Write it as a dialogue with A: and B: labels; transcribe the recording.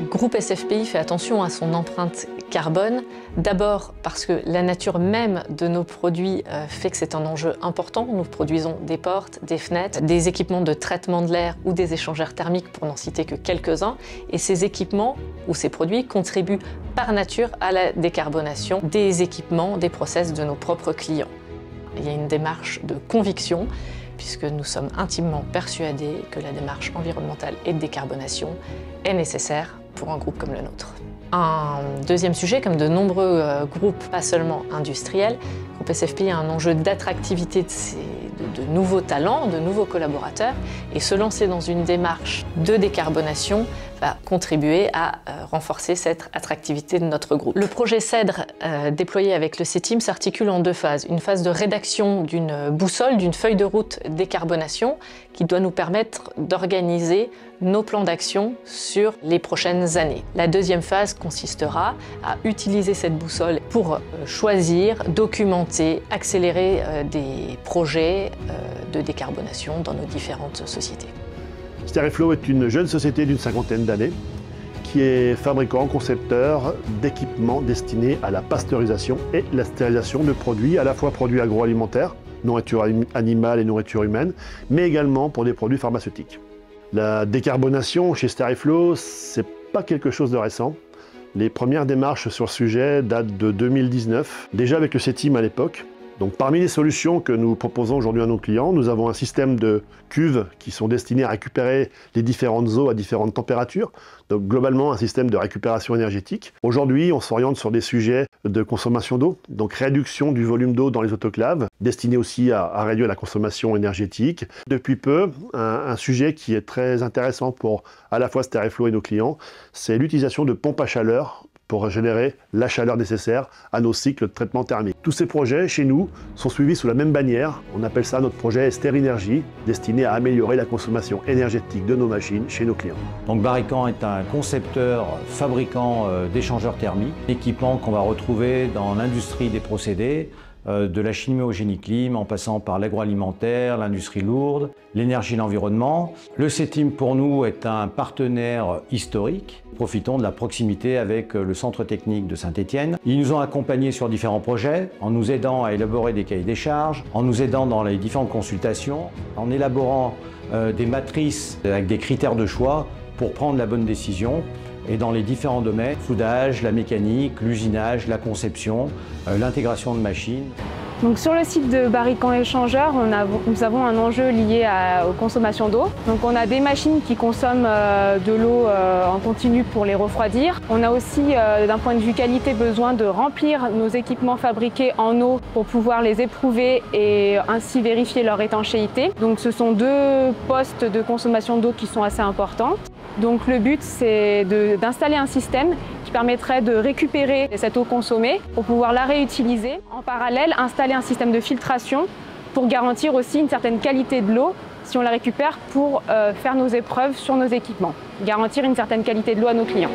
A: Groupe SFPI fait attention à son empreinte carbone, d'abord parce que la nature même de nos produits fait que c'est un enjeu important. Nous produisons des portes, des fenêtres, des équipements de traitement de l'air ou des échangeurs thermiques pour n'en citer que quelques-uns. Et ces équipements ou ces produits contribuent par nature à la décarbonation des équipements, des process de nos propres clients. Il y a une démarche de conviction puisque nous sommes intimement persuadés que la démarche environnementale et de décarbonation est nécessaire pour un groupe comme le nôtre. Un deuxième sujet, comme de nombreux groupes, pas seulement industriels, le groupe SFPI a un enjeu d'attractivité de nouveaux talents, de nouveaux collaborateurs, et se lancer dans une démarche de décarbonation va contribuer à renforcer cette attractivité de notre groupe. Le projet CEDRE déployé avec le CETIM s'articule en deux phases. Une phase de rédaction d'une boussole, d'une feuille de route décarbonation qui doit nous permettre d'organiser nos plans d'action sur les prochaines années. La deuxième phase consistera à utiliser cette boussole pour choisir, documenter, accélérer des projets de décarbonation dans nos différentes sociétés.
B: Steriflow est une jeune société d'une cinquantaine d'années qui est fabricant, concepteur d'équipements destinés à la pasteurisation et la stérilisation de produits, à la fois produits agroalimentaires, nourriture animale et nourriture humaine, mais également pour des produits pharmaceutiques. La décarbonation chez Steriflow, c'est pas quelque chose de récent. Les premières démarches sur le sujet datent de 2019, déjà avec le CETIM à l'époque. Donc parmi les solutions que nous proposons aujourd'hui à nos clients, nous avons un système de cuves qui sont destinées à récupérer les différentes eaux à différentes températures. Donc globalement un système de récupération énergétique. Aujourd'hui, on s'oriente sur des sujets de consommation d'eau, donc réduction du volume d'eau dans les autoclaves, destiné aussi à réduire la consommation énergétique. Depuis peu, un sujet qui est très intéressant pour à la fois Steriflow et nos clients, c'est l'utilisation de pompes à chaleur pour générer la chaleur nécessaire à nos cycles de traitement thermique. Tous ces projets, chez nous, sont suivis sous la même bannière. On appelle ça notre projet Sterinergie, destiné à améliorer la consommation énergétique de nos machines chez nos clients.
C: Donc Barrican est un concepteur, fabricant d'échangeurs thermiques, équipements qu'on va retrouver dans l'industrie des procédés, de la chimie au génie clim, en passant par l'agroalimentaire, l'industrie lourde, l'énergie et l'environnement. Le CETIM pour nous est un partenaire historique. Profitons de la proximité avec le centre technique de Saint-Étienne. Ils nous ont accompagnés sur différents projets, en nous aidant à élaborer des cahiers des charges, en nous aidant dans les différentes consultations, en élaborant des matrices avec des critères de choix pour prendre la bonne décision. Et dans les différents domaines, soudage, la mécanique, l'usinage, la conception, l'intégration de machines.
D: Donc sur le site de Barrican Échangeurs, nous avons un enjeu lié aux consommations d'eau. Donc on a des machines qui consomment de l'eau en continu pour les refroidir. On a aussi, d'un point de vue qualité, besoin de remplir nos équipements fabriqués en eau pour pouvoir les éprouver et ainsi vérifier leur étanchéité. Donc ce sont deux postes de consommation d'eau qui sont assez importants. Donc le but, c'est d'installer un système qui permettrait de récupérer cette eau consommée pour pouvoir la réutiliser. En parallèle, installer un système de filtration pour garantir aussi une certaine qualité de l'eau si on la récupère pour faire nos épreuves sur nos équipements. Garantir une certaine qualité de l'eau à nos clients.